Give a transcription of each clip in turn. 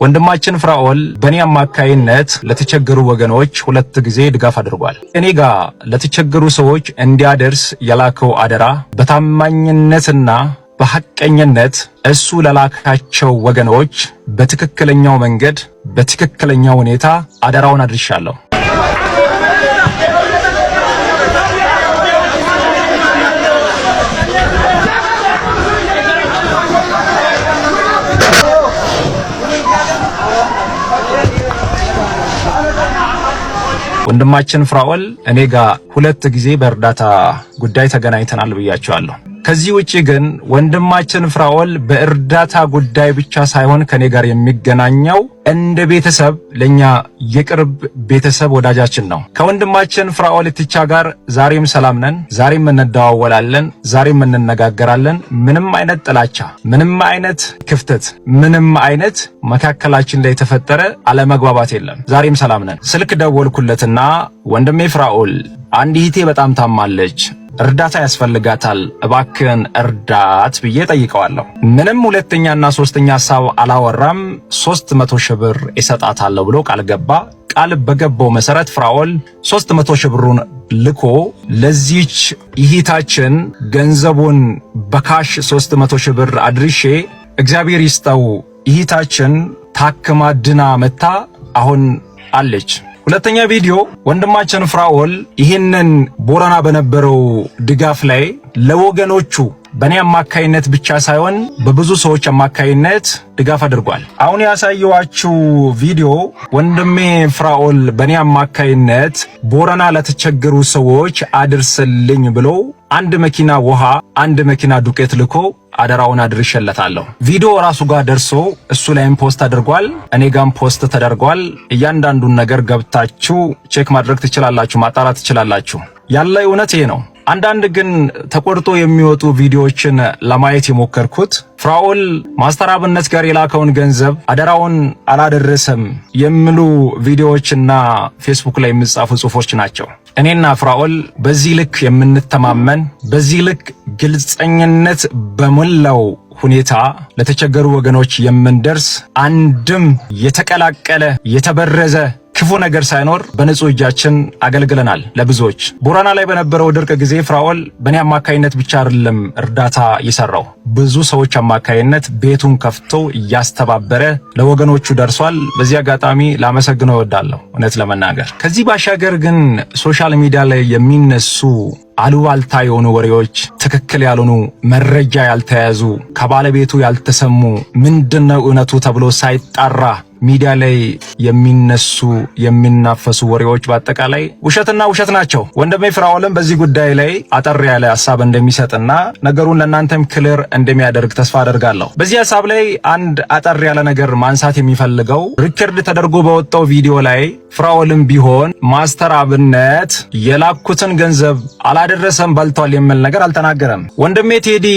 ወንድማችን ፍራኦል በእኔ አማካይነት ለተቸገሩ ወገኖች 2 ጊዜ ድጋፍ አድርጓል። እኔ ጋር ለተቸገሩ ሰዎች እንዲያደርስ የላከው አደራ በታማኝነትና በሐቀኝነት እሱ ለላካቸው ወገኖች በትክክለኛው መንገድ በትክክለኛው ሁኔታ አደራውን አድርሻለሁ። ወንድማችን ፍራኦል እኔ ጋር 2 ጊዜ በእርዳታ ጉዳይ ተገናኝተናል ብያቸዋለሁ። ከዚህ ውጪ ግን ወንድማችን ፍራኦል በእርዳታ ጉዳይ ብቻ ሳይሆን ከኔ ጋር የሚገናኘው እንደ ቤተሰብ ለኛ የቅርብ ቤተሰብ ወዳጃችን ነው። ከወንድማችን ፍራኦል ኢትቻ ጋር ዛሬም ሰላም ነን፣ ዛሬም እንደዋወላለን፣ ዛሬም እንነጋገራለን። ምንም አይነት ጥላቻ፣ ምንም አይነት ክፍተት፣ ምንም አይነት መካከላችን ላይ የተፈጠረ አለመግባባት የለም። ዛሬም ሰላም ነን። ስልክ ደወልኩለትና ወንድሜ ፍራኦል አንድ እህቴ በጣም ታማለች፣ እርዳታ ያስፈልጋታል፣ እባክህን እርዳት ብዬ ጠይቀዋለሁ። ምንም ሁለተኛና ሶስተኛ ሐሳብ አላወራም። 300 ሺህ ብር እሰጣታለሁ ብሎ ቃል ገባ። ቃል በገባው መሰረት ፍራኦል 300 ሺህ ብሩን ልኮ ለዚች እህታችን ገንዘቡን በካሽ 300 ሺህ ብር አድርሼ እግዚአብሔር ይስጠው እህታችን ታክማ ድና መታ አሁን አለች። ሁለተኛ ቪዲዮ ወንድማችን ፍራኦል ይህንን ቦረና በነበረው ድጋፍ ላይ ለወገኖቹ በእኔ አማካይነት ብቻ ሳይሆን በብዙ ሰዎች አማካይነት ድጋፍ አድርጓል። አሁን ያሳየዋችሁ ቪዲዮ ወንድሜ ፍራኦል በእኔ አማካይነት ቦረና ለተቸገሩ ሰዎች አድርስልኝ ብሎ 1 መኪና ውሃ፣ 1 መኪና ዱቄት ልኮ አደራውን አድርሼለታለሁ። ቪዲዮ ራሱ ጋር ደርሶ እሱ ላይም ፖስት አድርጓል፣ እኔ ጋም ፖስት ተደርጓል። እያንዳንዱን ነገር ገብታችሁ ቼክ ማድረግ ትችላላችሁ፣ ማጣራት ትችላላችሁ። ያለ እውነት ይሄ ነው። አንዳንድ ግን ተቆርጦ የሚወጡ ቪዲዮዎችን ለማየት የሞከርኩት ፍራኦል ማስተር አብነት ጋር የላከውን ገንዘብ አደራውን አላደረሰም የሚሉ ቪዲዮዎችና ፌስቡክ ላይ የሚጻፉ ጽሁፎች ናቸው። እኔና ፍራኦል በዚህ ልክ የምንተማመን፣ በዚህ ልክ ግልጸኝነት በሞላው ሁኔታ ለተቸገሩ ወገኖች የምንደርስ፣ አንድም የተቀላቀለ የተበረዘ ክፉ ነገር ሳይኖር በንጹህ እጃችን አገልግለናል ለብዙዎች። ቦረና ላይ በነበረው ድርቅ ጊዜ ፍራኦል በእኔ አማካይነት ብቻ አይደለም እርዳታ የሰራው፣ ብዙ ሰዎች አማካይነት ቤቱን ከፍቶ እያስተባበረ ለወገኖቹ ደርሷል። በዚህ አጋጣሚ ላመሰግነው እወዳለሁ። እውነት ለመናገር ከዚህ ባሻገር ግን ሶሻል ሚዲያ ላይ የሚነሱ አሉባልታ የሆኑ ወሬዎች፣ ትክክል ያልሆኑ መረጃ ያልተያዙ ከባለቤቱ ያልተሰሙ ምንድነው እውነቱ ተብሎ ሳይጣራ ሚዲያ ላይ የሚነሱ የሚናፈሱ ወሬዎች በአጠቃላይ ውሸትና ውሸት ናቸው። ወንድሜ ፍራኦልም በዚህ ጉዳይ ላይ አጠር ያለ ሐሳብ እንደሚሰጥና ነገሩን ለእናንተም ክሊር እንደሚያደርግ ተስፋ አደርጋለሁ። በዚህ ሐሳብ ላይ አንድ አጠር ያለ ነገር ማንሳት የሚፈልገው ሪከርድ ተደርጎ በወጣው ቪዲዮ ላይ ፍራኦልም ቢሆን ማስተር አብነት የላኩትን ገንዘብ አላደረሰም በልቷል የሚል ነገር አልተናገረም። ወንድሜ ቴዲ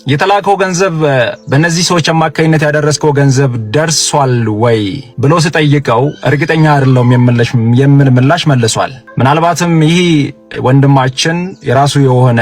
የተላከው ገንዘብ በእነዚህ ሰዎች አማካይነት ያደረስከው ገንዘብ ደርሷል ወይ ብሎ ሲጠይቀው እርግጠኛ አይደለም የሚል ምላሽ መልሷል። ምናልባትም ይህ ወንድማችን የራሱ የሆነ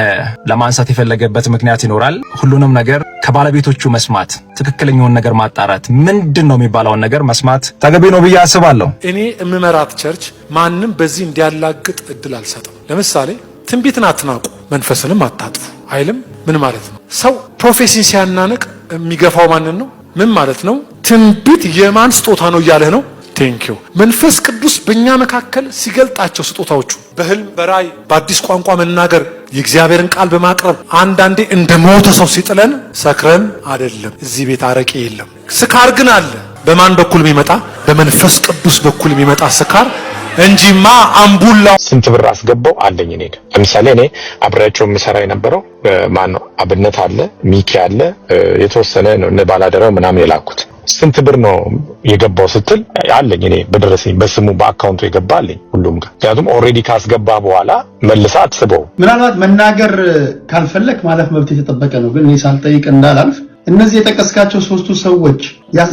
ለማንሳት የፈለገበት ምክንያት ይኖራል። ሁሉንም ነገር ከባለቤቶቹ መስማት፣ ትክክለኛውን ነገር ማጣራት፣ ምንድነው የሚባለውን ነገር መስማት ተገቢ ነው ብዬ አስባለሁ። እኔ እምመራት ቸርች ማንንም በዚህ እንዲያላግጥ እድል አልሰጥም። ለምሳሌ ትንቢትን አትናቁ መንፈስንም አታጥፉ አይልም። ምን ማለት ነው? ሰው ፕሮፌሲን ሲያናንቅ የሚገፋው ማንን ነው? ምን ማለት ነው? ትንቢት የማን ስጦታ ነው እያለህ ነው? ቴንኪው። መንፈስ ቅዱስ በእኛ መካከል ሲገልጣቸው ስጦታዎቹ በህልም፣ በራእይ፣ በአዲስ ቋንቋ መናገር፣ የእግዚአብሔርን ቃል በማቅረብ አንዳንዴ እንደ ሞተ ሰው ሲጥለን ሰክረን አይደለም። እዚህ ቤት አረቄ የለም። ስካር ግን አለ። በማን በኩል የሚመጣ? በመንፈስ ቅዱስ በኩል የሚመጣ ስካር እንጂማ አምቡላው ስንት ብር አስገባው አለኝ። እኔ ለምሳሌ እኔ አብሬያቸው የምሰራ የነበረው ማን ነው? አብነት አለ፣ ሚኪ አለ፣ የተወሰነ ነው እነ ባላደራው ምናምን የላኩት። ስንት ብር ነው የገባው ስትል አለኝ እኔ በደረሰኝ በስሙ በአካውንቱ የገባ አለኝ ሁሉም ጋር። ምክንያቱም ኦልሬዲ ካስገባ በኋላ መልሳ አትስበው። ምናልባት መናገር ካልፈለክ ማለፍ መብት የተጠበቀ ነው። ግን እኔ ሳልጠይቅ እንዳላልፍ እነዚህ የጠቀስካቸው 3ቱ ሰዎች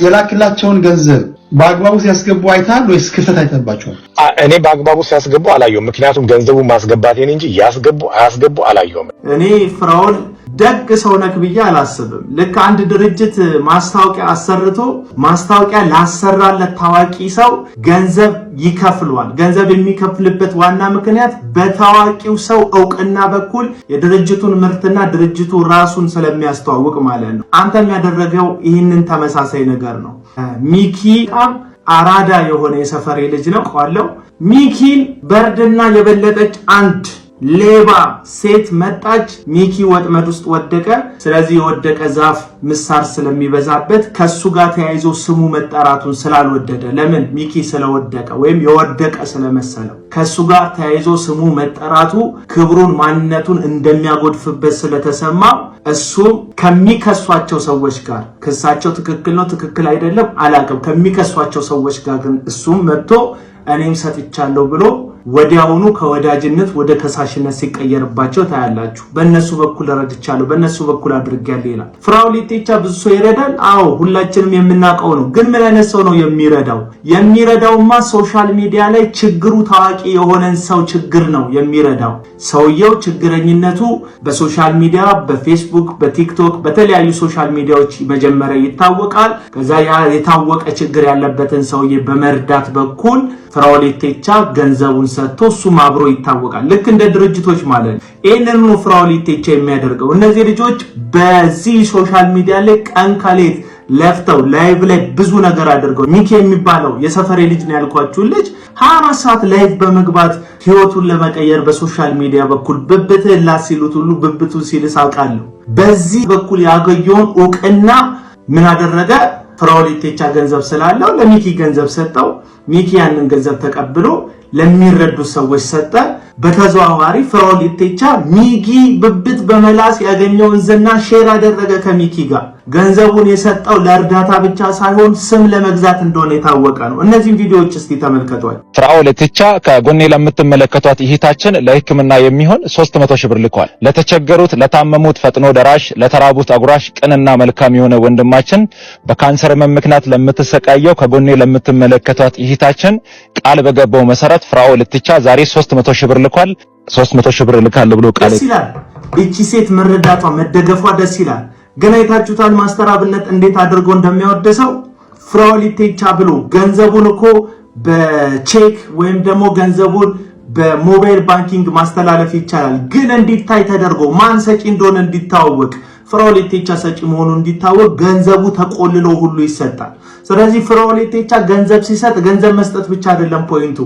የላክላቸውን ገንዘብ በአግባቡ ሲያስገቡ አይታል ወይስ ክፍተት አይተባቸዋል? እኔ በአግባቡ ሲያስገቡ አላየሁም። ምክንያቱም ገንዘቡ ማስገባቴን እንጂ ያስገቡ አያስገቡ አላየሁም። እኔ ፍራኦል ደግ ሰው ነክ ብዬ አላስብም። ልክ አንድ ድርጅት ማስታወቂያ አሰርቶ ማስታወቂያ ላሰራለት ታዋቂ ሰው ገንዘብ ይከፍሏል። ገንዘብ የሚከፍልበት ዋና ምክንያት በታዋቂው ሰው እውቅና በኩል የድርጅቱን ምርትና ድርጅቱ ራሱን ስለሚያስተዋውቅ ማለት ነው። አንተም ያደረገው ይህንን ተመሳሳይ ነገር ነው። ሚኪ አራዳ የሆነ የሰፈሬ ልጅ ነው ቋለው። ሚኪን በርድና የበለጠች አንድ ሌባ ሴት መጣች። ሚኪ ወጥመድ ውስጥ ወደቀ። ስለዚህ የወደቀ ዛፍ ምሳር ስለሚበዛበት ከሱ ጋር ተያይዞ ስሙ መጠራቱን ስላልወደደ፣ ለምን ሚኪ ስለወደቀ ወይም የወደቀ ስለመሰለው ከሱ ጋር ተያይዞ ስሙ መጠራቱ ክብሩን ማንነቱን እንደሚያጎድፍበት ስለተሰማ እሱ ከሚከሷቸው ሰዎች ጋር ክሳቸው ትክክል ነው ትክክል አይደለም አላውቅም፣ ከሚከሷቸው ሰዎች ጋር ግን እሱም መጥቶ እኔም ሰጥቻለሁ ብሎ ወዲያውኑ ከወዳጅነት ወደ ከሳሽነት ሲቀየርባቸው ታያላችሁ። በእነሱ በኩል ረድቻለሁ በእነሱ በኩል አድርጌያለሁ ይላል። ፍራኦል ኢቴቻ ብዙ ሰው ይረዳል። አዎ ሁላችንም የምናውቀው ነው። ግን ምን አይነት ሰው ነው የሚረዳው? የሚረዳውማ ሶሻል ሚዲያ ላይ ችግሩ ታዋቂ የሆነን ሰው ችግር ነው የሚረዳው። ሰውየው ችግረኝነቱ በሶሻል ሚዲያ በፌስቡክ በቲክቶክ በተለያዩ ሶሻል ሚዲያዎች መጀመሪያ ይታወቃል። ከዛ ያ የታወቀ ችግር ያለበትን ሰውዬ በመርዳት በኩል ፍራኦል ኢቴቻ ገንዘቡን ሰጥቶ እሱም አብሮ ይታወቃል። ልክ እንደ ድርጅቶች ማለት ነው። ይሄንን ነው ፍራኦል ኢቴቻ የሚያደርገው። እነዚህ ልጆች በዚህ ሶሻል ሚዲያ ላይ ቀን ከሌት ለፍተው ላይቭ ላይ ብዙ ነገር አድርገው ሚኪ የሚባለው የሰፈሬ ልጅ ነው ያልኳችሁ ልጅ 24 ሰዓት ላይቭ በመግባት ህይወቱን ለመቀየር በሶሻል ሚዲያ በኩል ብብትህን ላሲሉት ሁሉ ብብቱን ሲልስ አውቃለሁ። በዚህ በኩል ያገኘውን እውቅና ምን አደረገ? ፍራኦል ኢቴቻ ገንዘብ ስላለው ለሚኪ ገንዘብ ሰጠው። ሚኪ ያንን ገንዘብ ተቀብሎ ለሚረዱ ሰዎች ሰጠ። በተዘዋዋሪ ፍራኦል ኢቴቻ ሚኪ ብብት በመላስ ያገኘውን ዝና ሼር አደረገ ከሚኪ ጋር። ገንዘቡን የሰጠው ለእርዳታ ብቻ ሳይሆን ስም ለመግዛት እንደሆነ የታወቀ ነው። እነዚህን ቪዲዮዎች እስቲ ተመልከቷል። ፍራኦል ኢቴቻ ከጎኔ ለምትመለከቷት እህታችን ለሕክምና የሚሆን 300 ሺህ ብር ልኳል። ለተቸገሩት፣ ለታመሙት ፈጥኖ ደራሽ፣ ለተራቡት አጉራሽ ቅንና መልካም የሆነ ወንድማችን በካንሰር ምክንያት ለምትሰቃየው ከጎኔ ለምትመለከቷት እህታችን ቃል በገባው መሰረት ፍራኦል ኢቴቻ ዛሬ 300 ሺህ ብር ልኳል። 300 ሺህ ብር ልካል ብሎ ቃል ይላል። እቺ ሴት መረዳቷ መደገፏ ደስ ይላል። ግን አይታችሁታል ማስተር አብነት እንዴት አድርጎ እንደሚያወደሰው። ፍራኦል ኢቴቻ ብሎ ገንዘቡን እኮ በቼክ ወይም ደግሞ ገንዘቡን በሞባይል ባንኪንግ ማስተላለፍ ይቻላል። ግን እንዲታይ ተደርጎ ማን ሰጪ እንደሆነ እንዲታወቅ ፍራኦል ኢቴቻ ሰጪ መሆኑ እንዲታወቅ ገንዘቡ ተቆልሎ ሁሉ ይሰጣል። ስለዚህ ፍራኦል ኢቴቻ ገንዘብ ሲሰጥ ገንዘብ መስጠት ብቻ አይደለም ፖይንቱ፣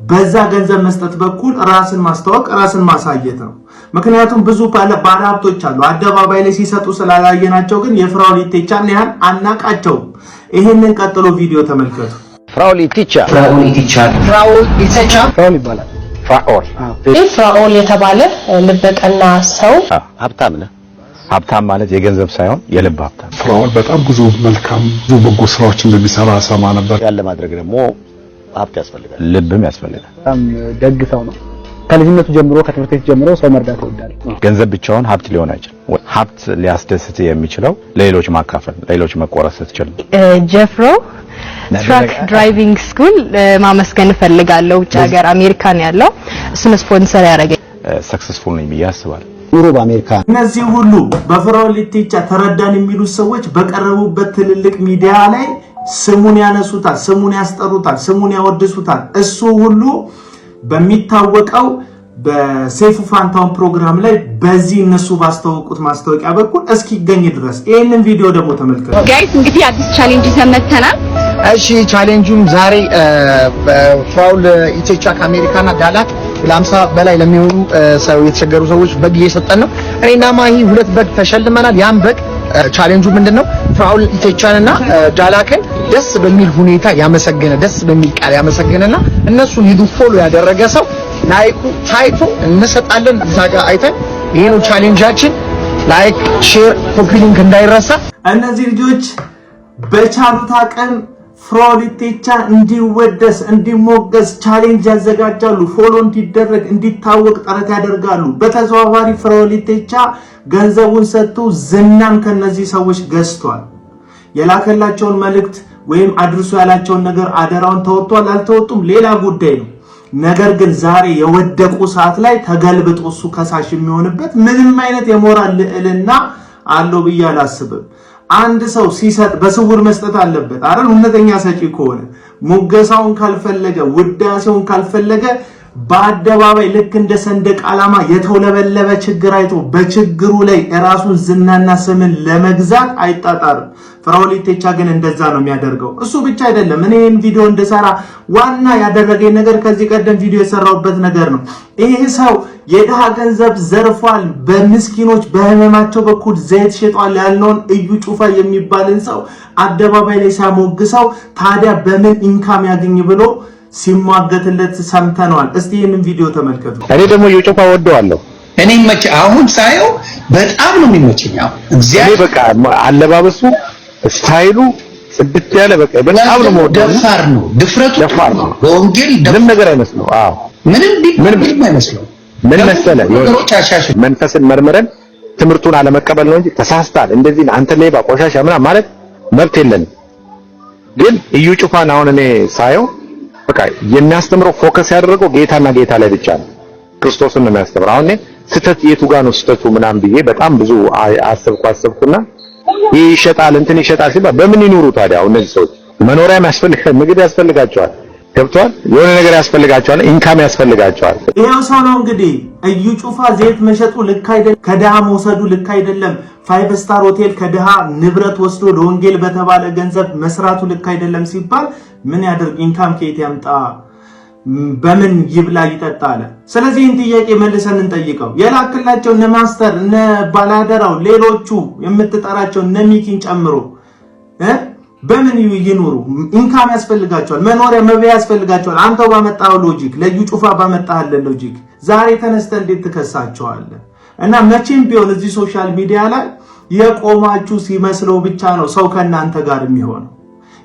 በዛ ገንዘብ መስጠት በኩል ራስን ማስተዋወቅ ራስን ማሳየት ነው። ምክንያቱም ብዙ ባለሀብቶች አሉ አደባባይ ላይ ሲሰጡ ስላላየናቸው ግን የፍራኦል ኢቴቻን ያህል አናቃቸው። ይሄንን ቀጥሎ ቪዲዮ ተመልከቱ። ፍራኦል ኢቴቻ ይባላል። ፍራኦል የተባለ ልበቀና ሰው ሀብታም ነው። ሀብታም ማለት የገንዘብ ሳይሆን የልብ ሀብታም። ፍራኦል በጣም ብዙ መልካም ብዙ በጎ ስራዎች እንደሚሰራ ሰማ ነበር። ያለ ማድረግ ደግሞ ሀብት ያስፈልጋል፣ ልብም ያስፈልጋል። በጣም ደግ ሰው ነው። ከልጅነቱ ጀምሮ ከትምህርት ቤት ጀምሮ ሰው መርዳት ይወዳል። ገንዘብ ብቻውን ሀብት ሊሆን አይችልም። ሀብት ሊያስደስት የሚችለው ለሌሎች ማካፈል፣ ለሌሎች መቆረስ ስትችል። ጀፍሮ ትራክ ድራይቪንግ ስኩል ማመስገን እፈልጋለሁ። ውጭ ሀገር አሜሪካን ያለው እሱን ስፖንሰር ያደረገኝ ሰክሰስፉል ነኝ ብዬ አስባለሁ። ኑሮ በአሜሪካ እነዚህ ሁሉ በፍራኦል ኢቴቻ ተረዳን የሚሉ ሰዎች በቀረቡበት ትልልቅ ሚዲያ ላይ ስሙን ያነሱታል፣ ስሙን ያስጠሩታል፣ ስሙን ያወድሱታል። እሱ ሁሉ በሚታወቀው በሰይፉ ፋንታውን ፕሮግራም ላይ በዚህ እነሱ ባስተዋወቁት ማስታወቂያ በኩል እስኪገኝ ድረስ ይሄንን ቪዲዮ ደግሞ ተመልከቱ። ጋይስ እንግዲህ አዲስ ቻሌንጅ ይዘመተናል። እሺ ቻሌንጁም ዛሬ ፍራኦል ኢቴቻ ከአሜሪካና ዳላክ ለ50 በላይ ለሚሆኑ ሰው የተቸገሩ ሰዎች በግ እየሰጠን ነው። እኔና ማሂ 2 በግ ተሸልመናል። ያን በግ ቻሌንጁ ምንድነው? ፍራኦል ኢቴቻንና ዳላክን ደስ በሚል ሁኔታ ያመሰገነ ደስ በሚል ቃል ያመሰገነና እነሱን ሂዱ ፎሎ ያደረገ ሰው ላይኩ ታይቶ እንሰጣለን። እዛ ጋር አይተን ይሄ ነው ቻሌንጃችን። ላይክ፣ ሼር፣ ኮፒ ሊንክ እንዳይረሳ። እነዚህ ልጆች በቻሉት አቅም ፍራኦል ኢቴቻ እንዲወደስ እንዲሞገስ ቻሌንጅ ያዘጋጃሉ። ፎሎ እንዲደረግ እንዲታወቅ ጥረት ያደርጋሉ። በተዘዋዋሪ ፍራኦል ኢቴቻ ገንዘቡን ሰጥቶ ዝናን ከነዚህ ሰዎች ገዝቷል። የላከላቸውን መልእክት ወይም አድርሶ ያላቸውን ነገር አደራውን ተወጥቷል አልተወጡም ሌላ ጉዳይ ነው። ነገር ግን ዛሬ የወደቁ ሰዓት ላይ ተገልብጦ እሱ ከሳሽ የሚሆንበት ምንም አይነት የሞራል ልዕልና አለው ብዬ አላስብም። አንድ ሰው ሲሰጥ በስውር መስጠት አለበት አይደል? እውነተኛ ሰጪ ከሆነ ሙገሳውን ካልፈለገ ውዳሴውን ካልፈለገ በአደባባይ ልክ እንደ ሰንደቅ ዓላማ የተውለበለበ ችግር አይቶ በችግሩ ላይ ራሱን ዝናና ስምን ለመግዛት አይጣጣርም። ፍራኦል ኢቴቻ ግን እንደዛ ነው የሚያደርገው። እሱ ብቻ አይደለም። እኔ ይሄን ቪዲዮ እንደሰራ ዋና ያደረገኝ ነገር ከዚህ ቀደም ቪዲዮ የሰራውበት ነገር ነው። ይሄ ሰው የድሃ ገንዘብ ዘርፏል፣ በምስኪኖች በህመማቸው በኩል ዘይት ሸጧል ያልነውን እዩ ጩፋ የሚባልን ሰው አደባባይ ላይ ሲያሞግሰው ታዲያ በምን ኢንካም ያገኝ ብሎ ሲሟገትለት ሰምተናል። እስቲ ይሄንን ቪዲዮ ተመልከቱ። እኔ ደግሞ እዩ ጩፋ ወደዋለሁ። እኔ አሁን ሳየው በጣም ነው የሚመቸኝ። እኔ በቃ አለባበሱ ስታይሉ ጽድት ያለ በጣም ነው የምወደው። ደፋር ነው፣ ድፍረቱ ደፋር ነው። በወንጌል ምንም ነገር አይመስለው። አዎ ምንም አይመስለው። ምን መሰለህ መንፈስን መርምረን ትምህርቱን አለመቀበል ነው እንጂ ተሳስታል እንደዚህ አንተ ሌባ ቆሻሻ ምናምን ማለት መብት የለንም። ግን እዩ ጩፋን አሁን እኔ ሳየው በቃ የሚያስተምረው ፎከስ ያደረገው ጌታና ጌታ ላይ ብቻ ነው። ክርስቶስን ነው የሚያስተምረው። አሁን ስተት የቱ ጋር ነው ስተቱ ምናምን ብዬ በጣም ብዙ አሰብኩና ይሸጣል እንትን ይሸጣል ሲባል በምን ይኑሩ ታዲያ? አሁን እነዚህ ሰዎች መኖሪያም ያስፈልጋል፣ ምግብ ያስፈልጋቸዋል፣ ገብቷል? የሆነ ነገር ያስፈልጋቸዋል፣ ኢንካም ያስፈልጋቸዋል። ይሄው ሰው ነው እንግዲህ እዩ ጩፋ ዘይት መሸጡ ልክ አይደለም፣ ከድሃ መውሰዱ ልክ አይደለም፣ 5 ስታር ሆቴል ከድሃ ንብረት ወስዶ ለወንጌል በተባለ ገንዘብ መስራቱ ልክ አይደለም ሲባል ምን ያደርግ? ኢንካም ከየት ያምጣ? በምን ይብላ ይጠጣ አለ። ስለዚህ ይህን ጥያቄ መልሰን እንጠይቀው። የላክላቸው እነ ማስተር እነ ባላደራው ሌሎቹ የምትጠራቸው እነ ሚኪን ጨምሮ በምን ይኑሩ? ኢንካም ያስፈልጋቸዋል፣ መኖሪያ መብያ ያስፈልጋቸዋል። አንተው ባመጣው ሎጂክ፣ ለዩ ጩፋ ባመጣህልን ሎጂክ ዛሬ ተነስተ እንዴት ትከሳቸዋለህ? እና መቼም ቢሆን እዚህ ሶሻል ሚዲያ ላይ የቆማችሁ ሲመስለው ብቻ ነው ሰው ከናንተ ጋር የሚሆነው።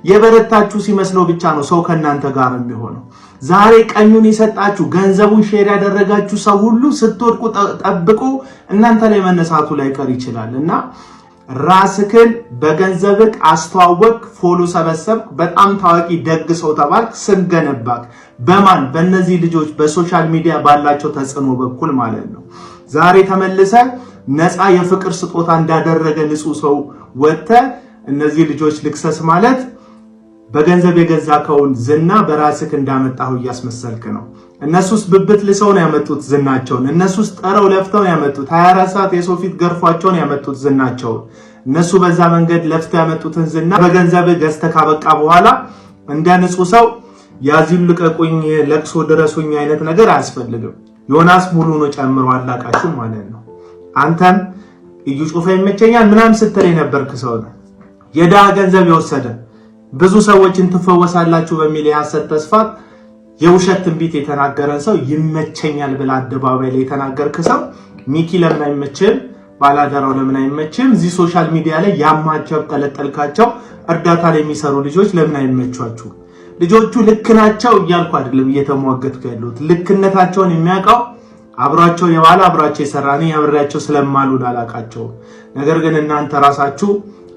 የበረታችሁ ሲመስለው ብቻ ነው ሰው ከናንተ ጋር የሚሆነው። ዛሬ ቀኙን የሰጣችሁ ገንዘቡን ሼር ያደረጋችሁ ሰው ሁሉ ስትወድቁ ጠብቆ እናንተ ላይ መነሳቱ ላይ ቀር ይችላልና ራስክን በገንዘብክ አስተዋወቅ፣ ፎሎ ሰበሰብክ፣ በጣም ታዋቂ ደግ ሰው ተባልክ፣ ስም ገነባክ። በማን? በእነዚህ ልጆች በሶሻል ሚዲያ ባላቸው ተጽዕኖ በኩል ማለት ነው። ዛሬ ተመልሰ ነፃ የፍቅር ስጦታ እንዳደረገ ንጹህ ሰው ወጥተ እነዚህ ልጆች ልክሰስ ማለት በገንዘብ የገዛከውን ዝና በራስክ እንዳመጣው እያስመሰልክ ነው። እነሱስ ብብት ልሰው ነው ያመጡት ዝናቸውን። እነሱስ ጠረው ለፍተው ነው ያመጡት። 24 ሰዓት የሰው ፊት ገርፏቸው ነው ያመጡት ዝናቸውን። እነሱ በዛ መንገድ ለፍተው ያመጡትን ዝና በገንዘብ ገዝተህ ካበቃ በኋላ እንደ ንጹህ ሰው ያዚሉ ልቀቁኝ ለቅሶ ድረሱኝ አይነት ነገር አያስፈልግም። ዮናስ ሙሉ ነው ጨምሮ አላቃችሁ ማለት ነው። አንተም እዩ ጩፋ ይመቸኛል ምናምን ስትል የነበርክ ሰው ነው። የዳ ገንዘብ የወሰደ ብዙ ሰዎችን ትፈወሳላችሁ በሚል የሐሰት ተስፋ የውሸት ትንቢት የተናገረን ሰው ይመቸኛል ብላ አደባባይ ላይ የተናገርክ ሰው ሚኪ ለምን አይመችም? ባላደራው ለምን አይመችም? እዚህ ሶሻል ሚዲያ ላይ ያማቸው ቀለጠልካቸው እርዳታ ላይ የሚሰሩ ልጆች ለምን አይመቻችሁ? ልጆቹ ልክ ናቸው እያልኩ አይደለም እየተሟገትኩ ያለሁት። ልክነታቸውን የሚያውቀው አብራቸው የዋለ አብራቸው የሰራኔ ያብራቸው ስለማሉ ላላቃቸው። ነገር ግን እናንተ ራሳችሁ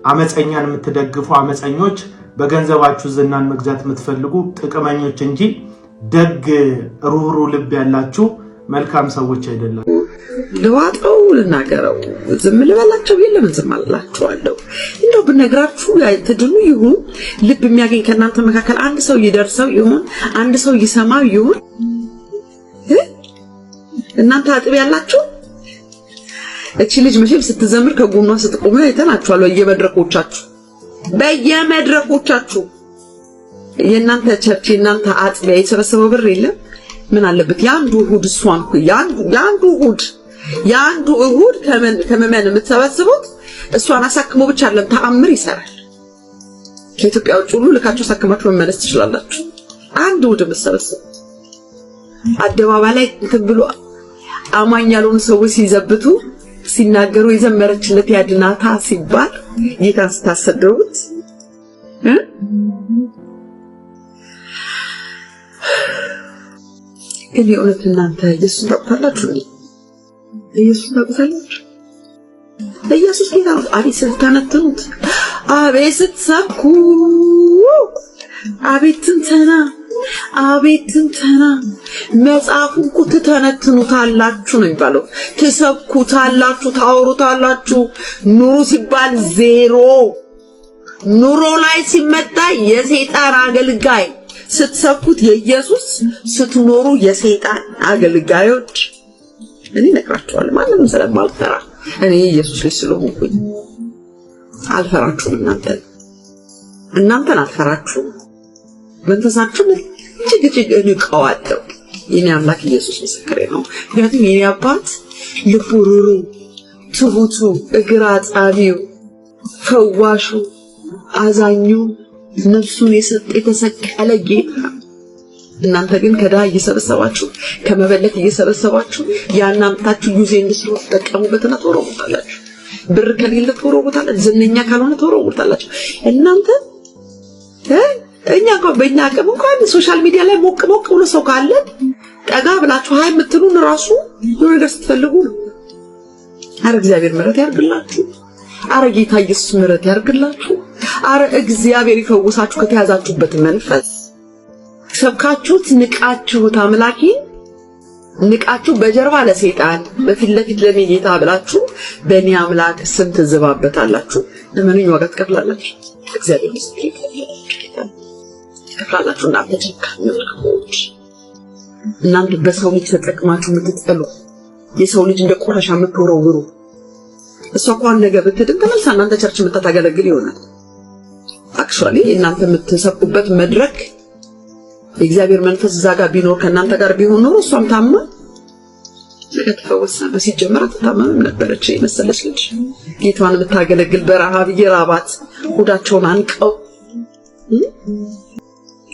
አመፀኛን የምትደግፉ አመፀኞች፣ በገንዘባችሁ ዝናን መግዛት የምትፈልጉ ጥቅመኞች እንጂ ደግ ሩሩ ልብ ያላችሁ መልካም ሰዎች አይደለም። ልዋጠው ልናገረው ዝም ልበላቸው የለም ዝም አላችኋለሁ። እንደው ብነግራችሁ ትድኑ ይሁን ልብ የሚያገኝ ከእናንተ መካከል አንድ ሰው ይደርሰው ይሁን አንድ ሰው ይሰማው ይሁን እናንተ አጥቢ ያላችሁ እቺ ልጅ መቼም ስትዘምር ከጎኗ ስትቆም አይተናችኋል። በየመድረኮቻችሁ የእናንተ ቸርች የእናንተ አጥቢያ የተሰበሰበው ብር የለም። ምን አለበት ያንዱ እሁድ እሷን ያንዱ እሁድ ከመመን የምትሰበስቡት እሷን አሳክሞ ብቻ አይደለም ተአምር ይሰራል። ከኢትዮጵያ ውጭ ሁሉ ልካችሁ አሳክማችሁ መመለስ ትችላላችሁ። አንድ እሁድ የምትሰበስቡ አደባባይ ላይ እንትን ብሎ አማኝ ያልሆኑ ሰዎች ሲዘብቱ ሲናገሩ የዘመረችለት ያድናታ ሲባል ጌታን ስታሰደቡት ግን የእውነት እናንተ ኢየሱስን ታውቁታላችሁ? ኢየሱስን ታውቁታላችሁ? ኢየሱስ ጌታ ነው። አቤት ስትተነትኑት፣ አቤት ስትሰብኩ፣ አቤት ትንተና፣ አቤት ትንተና! መጽሐፉን እኮ ትተነትኑታላችሁ ነው የሚባለው። ትሰብኩታላችሁ፣ ታወሩታላችሁ። ኑሩ ሲባል ዜሮ፣ ኑሮ ላይ ሲመጣ የሰይጣን አገልጋይ፣ ስትሰብኩት የኢየሱስ፣ ስትኖሩ የሰይጣን አገልጋዮች። እኔ ነግራችኋለሁ፣ ማንንም ስለማልፈራ እኔ ኢየሱስ ልጅ ስለሆንኩኝ አልፈራችሁም። እናንተን አልፈራችሁም። መንፈሳችሁን እጅግ እንቀዋለሁ። የኔ አምላክ ኢየሱስ ምስክሬ ነው። ምክንያቱም የኔ አባት ልቡ ሩሩ፣ ትሁቱ፣ እግር አጣቢው፣ ፈዋሹ፣ አዛኙ፣ ነፍሱን የሰጠ የተሰቀለ ጌታ። እናንተ ግን ከድሃ እየሰበሰባችሁ ከመበለት እየሰበሰባችሁ ያን አምጥታችሁ ዩዝ ኢንዱስትሪ ተጠቀሙበትና ተወረውታላችሁ። ብር ከሌለ ተወረውታላችሁ። ዝነኛ ካልሆነ ተወረውታላችሁ። እናንተ እኛ በእኛ አቅም እንኳን ሶሻል ሚዲያ ላይ ሞቅ ብሎ ሰው ካለ ጠጋ ብላችሁ ሃይ የምትሉን ራሱ የሆነ ነገር ስትፈልጉ ነው። አረ እግዚአብሔር ምሕረት ያርግላችሁ። አረ ጌታ ኢየሱስ ምሕረት ያርግላችሁ። አረ እግዚአብሔር ይፈውሳችሁ ከተያዛችሁበት መንፈስ። ሰብካችሁት ንቃችሁት አምላኬ ንቃችሁ በጀርባ ለሰይጣን በፊት ለፊት ለኔ ጌታ ብላችሁ በእኔ አምላክ ስም ትዘባበታላችሁ። ለምንኝ ዋጋ ትከፍላላችሁ። እግዚአብሔር ምስክሬ ትከፍላላችሁ። እናንተ ጨካኞች፣ እናንተ በሰው ልጅ ተጠቅማችሁ የምትጠሉ፣ የሰው ልጅ እንደ ቆሻሻ የምትወረውሩ። እሷ እንኳን ነገ ብትድን ተመልሳ እናንተ ቸርች የምታገለግል ይሆናል። አክቹአሊ እናንተ የምትሰብኩበት መድረክ የእግዚአብሔር መንፈስ እዛ ጋር ቢኖር ከእናንተ ጋር ቢሆን ኖሮ እሷም ታማ ለተፈወሰ በሲጀመር ተታመመም ነበረች። የመሰለች ልጅ ጌታዋን የምታገለግል በረሃብ እየራባት ሆዳቸውን አንቀው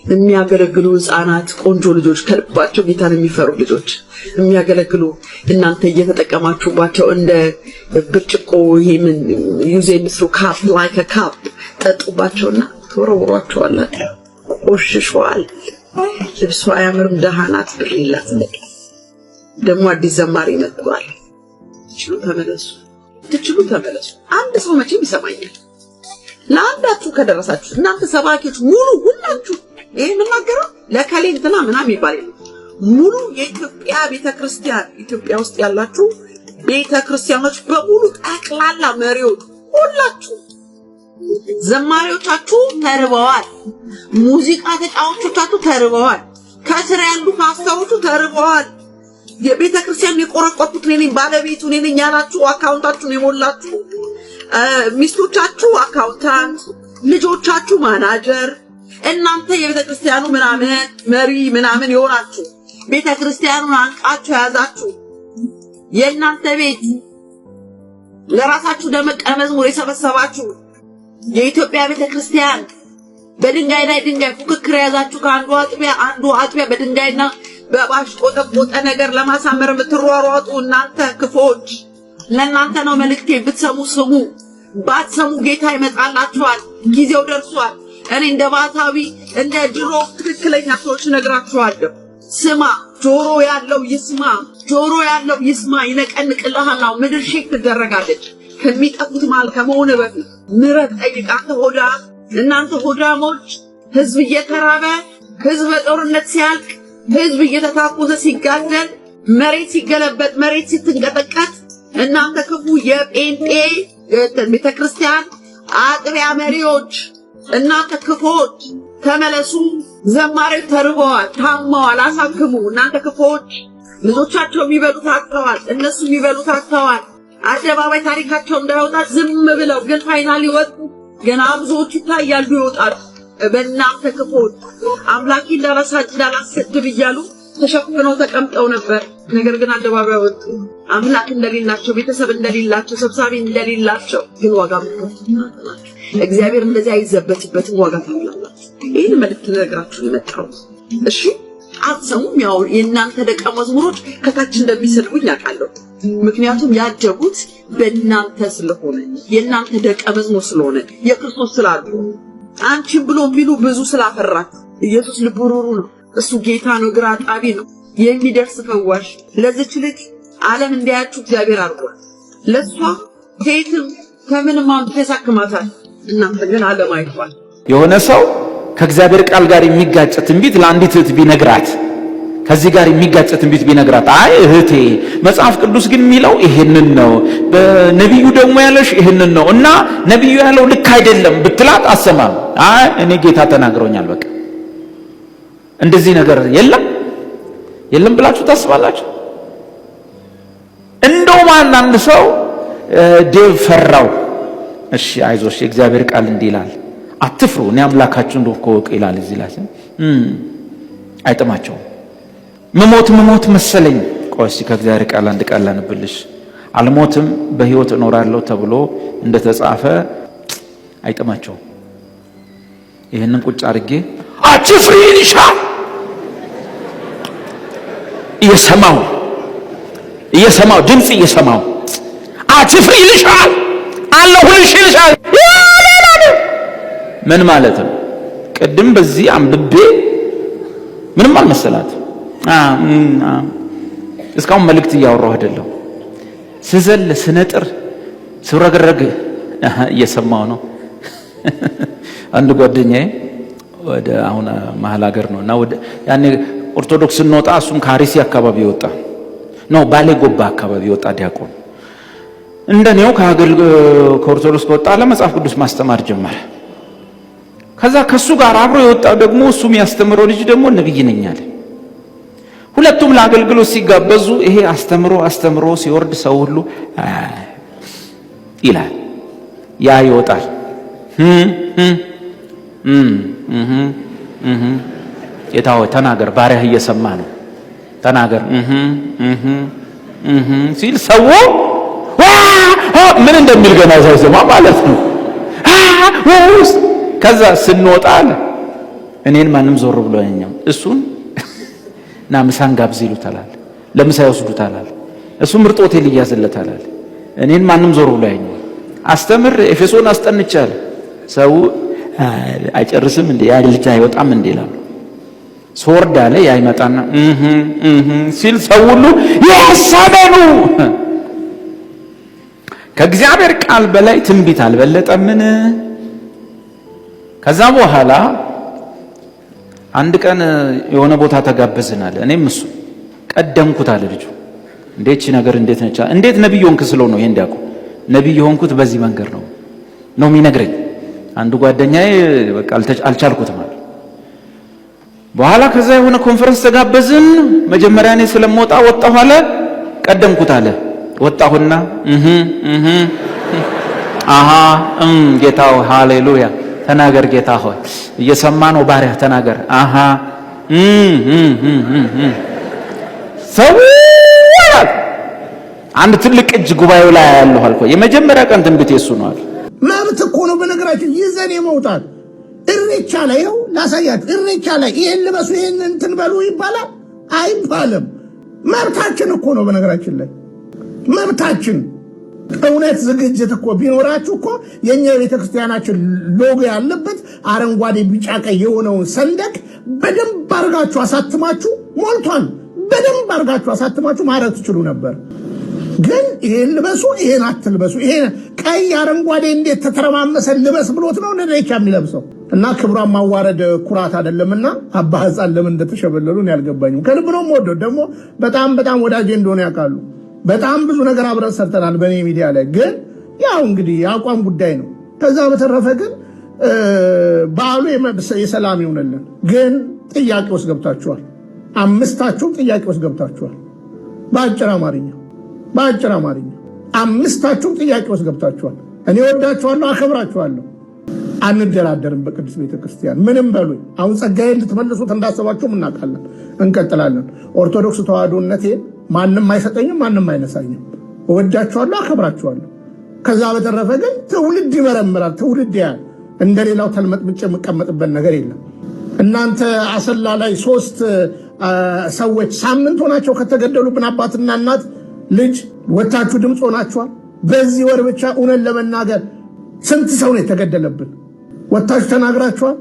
የሚያገለግሉ ሕፃናት፣ ቆንጆ ልጆች፣ ከልባቸው ጌታን የሚፈሩ ልጆች የሚያገለግሉ እናንተ እየተጠቀማችሁባቸው እንደ ብርጭቆ ይሄን ዩዝ ኢንዱስትሪ ካፕ ላይክ ካፕ ጠጡባቸውና ተወረውሯቸዋላችሁ። ቆሽሿል። ልብሷ አያምርም። ደሃናት ብር የላት። ደግሞ አዲስ ዘማሪ መጥቷል። ትችሉ ተመለሱ። አንድ ሰው መቼም ይሰማኛል። ለአንዳችሁ ከደረሳችሁ እናንተ ሰባኪዎች ሙሉ ሁላችሁ ይሄ የምናገረው ለከሌንትና ምናምን ይባል ሙሉ የኢትዮጵያ ቤተክርስቲያን ኢትዮጵያ ውስጥ ያላችሁ ቤተክርስቲያኖች በሙሉ ጠቅላላ መሪዎች ሁላችሁ ዘማሪዎቻችሁ ተርበዋል። ሙዚቃ ተጫዋቾቻችሁ ተርበዋል። ከስር ያሉ ፓስተሮቹ ተርበዋል። የቤተክርስቲያን የቆረቆሩት እኔ ነኝ ባለቤቱ እኔ ነኝ ያላችሁ አካውንታችሁን የሞላችሁ ሚስቶቻችሁ አካውንታንት፣ ልጆቻችሁ ማናጀር፣ እናንተ የቤተክርስቲያኑ ምናምን መሪ ምናምን የሆናችሁ ቤተክርስቲያኑን አንቃችሁ ያዛችሁ የእናንተ ቤት ለራሳችሁ ደመቀ መዝሙር የሰበሰባችሁ የኢትዮጵያ ቤተክርስቲያን በድንጋይ ላይ ድንጋይ ፉክክር ያዛችሁ ከአንዱ አጥቢያ በድንጋይና በባሽ ቆጠቆጠ ነገር ለማሳመር የምትሯሯጡ እናንተ ክፎች፣ ለእናንተ ነው መልእክቴ። ብትሰሙ ስሙ፣ ባትሰሙ ጌታ ይመጣላችኋል። ጊዜው ደርሷል። እኔ እንደ ባታዊ እንደ ድሮ ትክክለኛ ሰዎች ነግራችኋለሁ። ስማ፣ ጆሮ ያለው ይስማ፣ ጆሮ ያለው ይስማ። ይነቀንቅልሃል። ምድር ሼክ ትደረጋለች። ከሚጠፉት መሃል ከመሆነ በፊት ምሕረት ጠይቅ። እናንተ ሆዳሞች፣ ህዝብ እየተራበ ህዝብ በጦርነት ሲያልቅ ህዝብ እየተታኮሰ ሲጋደል መሬት ሲገለበጥ መሬት ሲትንቀጠቀጥ እናንተ ክፉ የጴንጤ ቤተክርስቲያን አጥቢያ መሪዎች እናንተ ክፎች ተመለሱ። ዘማሪዎች ተርበዋል፣ ታመዋል፣ አሳክሙ። እናንተ ክፎች ልጆቻቸው የሚበሉት አጥተዋል፣ እነሱ የሚበሉት አጥተዋል። አደባባይ ታሪካቸው እንዳይወጣ ዝም ብለው ግን ፋይናል ይወጡ። ገና ብዙዎች ይታያሉ፣ ይወጣሉ። በእናንተ ክፎች አምላኬ እንዳላሰድብ እያሉ ተሸፍነው ተቀምጠው ነበር። ነገር ግን አደባባይ ወጡ። አምላክ እንደሌላቸው፣ ቤተሰብ እንደሌላቸው፣ ሰብሳቢ እንደሌላቸው ግን ዋጋ ምትከፍሉናችሁ። እግዚአብሔር እንደዚህ አይዘበትበትም፣ ዋጋ ታውላላችሁ። ይህን መልእክት ልነግራችሁ የመጣሁት እሺ። አትሰሙም? ያው የእናንተ ደቀ መዝሙሮች ከታች እንደሚሰድቡኝ አውቃለሁ። ምክንያቱም ያደጉት በእናንተ ስለሆነ የእናንተ ደቀ መዝሙር ስለሆነ የክርስቶስ ስላሉ አንቺን ብሎ የሚሉ ብዙ ስላፈራት። ኢየሱስ ልቡ ሩሩ ነው። እሱ ጌታ ነው፣ ግራ አጣቢ ነው፣ የሚደርስ ፈዋሽ። ለዚች ልጅ ዓለም እንዲያያችሁ እግዚአብሔር አድርጓል። ለሷ ከየትም ከምንም አምጥቶ ያሳክማታል። እናንተ ግን ዓለም አይቷል። የሆነ ሰው ከእግዚአብሔር ቃል ጋር የሚጋጭ ትንቢት ለአንዲት እህት ቢነግራት ከዚህ ጋር የሚጋጭ ትንቢት ቢነግራት አይ እህቴ መጽሐፍ ቅዱስ ግን የሚለው ይሄንን ነው በነብዩ ደግሞ ያለሽ ይሄንን ነው እና ነብዩ ያለው ልክ አይደለም ብትላት አሰማም አይ እኔ ጌታ ተናግሮኛል በቃ እንደዚህ ነገር የለም ብላችሁ ታስባላችሁ እንደው አንድ ሰው ዴቭ ፈራው እሺ አይዞሽ የእግዚአብሔር ቃል እንዲህ ይላል አትፍሩ እኔ አምላካችሁ እንደሆንኩ እወቁ ይላል እዚህ ላይ አይጥማቸው መሞት መሰለኝ ቆይ እስኪ ከእግዚአብሔር ቃል አንድ ቃል ላንብልሽ አልሞትም በሕይወት እኖራለሁ ተብሎ እንደተጻፈ አይጥማቸው ይሄንን ቁጭ አድርጌ አትፍሪ ይልሻል እየሰማው ድምጽ እየሰማው አትፍሪ ይልሻል አለሁልሽ ይልሻል ምን ማለት ነው ቅድም በዚህ አንብቤ ምንም አልመሰላት እስካሁን መልእክት እያወራሁ አይደለም ስዘል ስነጥር ስረግረግ እየሰማው ነው አንድ ጓደኛዬ ወደ አሁን መሀል ሀገር ነውና ወደ ያኔ ኦርቶዶክስ እንወጣ እሱም ካሪሲ አካባቢ ወጣ ነው ባሌ ጎባ አካባቢ ወጣ ዲያቆን እንደኔው ከኦርቶዶክስ ወጣ ለመጽሐፍ ቅዱስ ማስተማር ጀመረ ከዛ ከሱ ጋር አብሮ የወጣው ደግሞ እሱ የሚያስተምረው ልጅ ደግሞ ነብይ ነኝ አለ ሁለቱም ለአገልግሎት ሲጋበዙ ይሄ አስተምሮ ሲወርድ ሰው ሁሉ ይላል ያ ይወጣል የታው ተናገር ባሪያህ እየሰማ ነው ተናገር ሲል ሰው ምን እንደሚል ገና ሳይሰማ ማለት ነው ከዛ ስንወጣ እኔን ማንም ዞር ብሎ ያኛው እሱን ና ምሳን ጋብዝ ይሉታል ለምሳ ይወስዱታል እሱ ምርጥ ሆቴል ይያዝለታል እኔን ማንም ዞር ብሎ ያኛው አስተምር ኤፌሶን አስጠንቻለሁ ሰው አይጨርስም እንዴ ያ ልጅ አይወጣም እንዴ ይላል ሶርዳ ላይ ያይመጣና ሲል ሰው ሁሉ ያሳበሉ ከእግዚአብሔር ቃል በላይ ትንቢት አልበለጠምን ከዛ በኋላ አንድ ቀን የሆነ ቦታ ተጋበዝናል እኔም እሱ ቀደምኩት አለ ልጁ እንዴት ነገር እንዴት ነቻ እንዴት ነብይ ሆንክ ስለው ነው ይሄን ዲያቆን ነብይ ሆንኩት በዚህ መንገድ ነው የሚነግረኝ አንዱ ጓደኛዬ በቃ አልቻልኩትም አለ በኋላ ከዛ የሆነ ኮንፈረንስ ተጋበዝን መጀመሪያ እኔ ስለምወጣ ወጣሁ አለ ቀደምኩት አለ ወጣሁና ጌታው ሃሌሉያ ተናገር ጌታ ሆይ እየሰማ ነው ባሪያ ተናገር ሰው አንድ ትልቅ እጅ ጉባኤው ላይ ያለው አልኩ የመጀመሪያ ቀን ትንቢት የሱ ነው አለ መብት እኮ ነው በነገራችን ይዘን የመውጣት እሬቻ ላይ ነው ላሳያት እሬቻ ላይ ይሄን ልበሱ ይሄን እንትን በሉ ይባላል አይባልም መብታችን እኮ ነው በነገራችን ላይ መብታችን እውነት ዝግጅት እኮ ቢኖራችሁ እኮ የኛ ቤተክርስቲያናችን ሎጎ ያለበት አረንጓዴ ቢጫ ቀይ የሆነውን ሰንደቅ በደንብ አርጋችሁ አሳትማችሁ ሞልቷል በደንብ አርጋችሁ አሳትማችሁ ማረግ ትችሉ ነበር ግን ይሄን ልበሱ ይሄን አትልበሱ ይሄን ቀይ አረንጓዴ እንዴት ተተረማመሰ ልበስ ብሎት ነው ለሬቻ የሚለብሰው እና ክብሯን ማዋረድ ኩራት አይደለምና አባ ሕፃን ለምን እንደተሸበለሉን ያልገባኝም ከልብ ነው የምወደው ደግሞ በጣም ወዳጄ እንደሆነ ያውቃሉ በጣም ብዙ ነገር አብረን ሰርተናል በኔ ሚዲያ ላይ ግን ያው እንግዲህ አቋም ጉዳይ ነው ከዛ በተረፈ ግን በዓሉ የሰላም ይሁንልን ግን ጥያቄ ውስጥ ገብታችኋል አምስታችሁም ጥያቄ ውስጥ ገብታችኋል በአጭር አማርኛ አምስታችሁም ጥያቄ ውስጥ ገብታችኋል እኔ ወዳችኋለሁ አከብራችኋለሁ አንደራደርም በቅዱስ ቤተክርስቲያን ምንም በሉኝ አሁን ጸጋዬን ልትመልሱት እንዳሰባችሁም እናውቃለን እንቀጥላለን ኦርቶዶክስ ተዋህዶነቴን ማንንም አይሰጠኝም ማንንም አይነሳኝም ወዳችኋለሁ አከብራችኋለሁ ከዛ በተረፈ ግን ትውልድ ይመረምራል ትውልድ ያ እንደሌላው ተልመጥምጬ መቀመጥበት ነገር የለም እናንተ አሰላ ላይ 3 ሰዎች ሳምንት ሆናቸው ከተገደሉብን አባትና እናት ልጅ ወታችሁ ድምጽ ሆናችኋል በዚህ ወር ብቻ ኡነን ለመናገር ስንት ሰው ነው የተገደለብን ወታችሁ ተናግራችኋል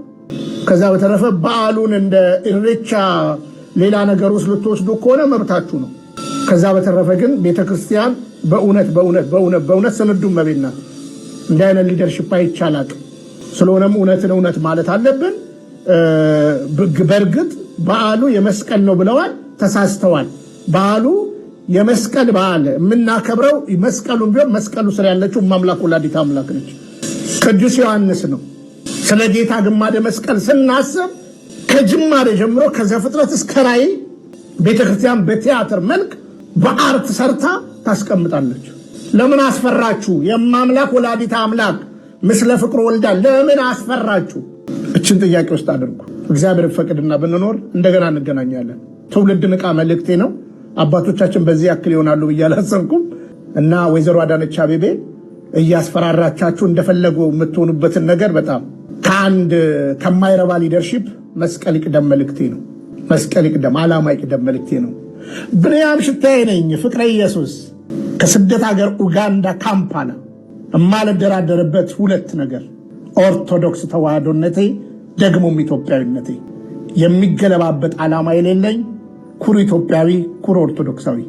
ከዛ በተረፈ በዓሉን እንደ ኢሬቻ ሌላ ነገር ውስጥ ልትወስዱ ከሆነ መብታችሁ ነው ከዛ በተረፈ ግን ቤተክርስቲያን በእውነት ስንዱ መቤናት እንደ አይነት ሊደርሺፕ አይቻላል ስለሆነም እውነት ማለት አለብን በእርግጥ በዓሉ የመስቀል ነው ብለዋል፣ ተሳስተዋል። በዓሉ የመስቀል በዓል የምናከብረው መስቀሉን ቢሆን መስቀሉ ስር ያለችው ማምላክ ወላዲተ አምላክ ነች። ቅዱስ ዮሐንስ ነው ስለ ጌታ ግማደ መስቀል ስናስብ ከጅማሬ ጀምሮ ከዘፍጥረት እስከ ራእይ ቤተክርስቲያን በቲያትር መልክ በአርት ሰርታ ታስቀምጣለች። ለምን አስፈራችሁ? የማምላክ ወላዲተ አምላክ ምስለ ፍቅር ወልዳ ለምን አስፈራችሁ? እችን ጥያቄ ውስጥ አድርጉ። እግዚአብሔር ፈቅድና ብንኖር እንደገና እንገናኛለን። ትውልድ ንቃ መልእክቴ ነው። አባቶቻችን በዚህ ያክል ይሆናሉ ብዬ አላሰብኩም እና ወይዘሮ አዳነች አቤቤ እያስፈራራቻችሁ እንደፈለጉ የምትሆኑበትን ነገር በጣም ከአንድ ከማይረባ ሊደርሺፕ መስቀል ይቅደም መልእክቴ ነው። መስቀል ይቅደም፣ ዓላማ ይቅደም መልእክቴ ነው። ብንያም ሽታዬ ነኝ። ፍቅረ ኢየሱስ ከስደት ሀገር ኡጋንዳ ካምፓላ እማልደራደርበት ሁለት ነገር ኦርቶዶክስ ተዋህዶነቴ ደግሞም ኢትዮጵያዊነቴ። የሚገለባበት ዓላማ የሌለኝ ኩሩ ኢትዮጵያዊ፣ ኩሩ ኦርቶዶክሳዊ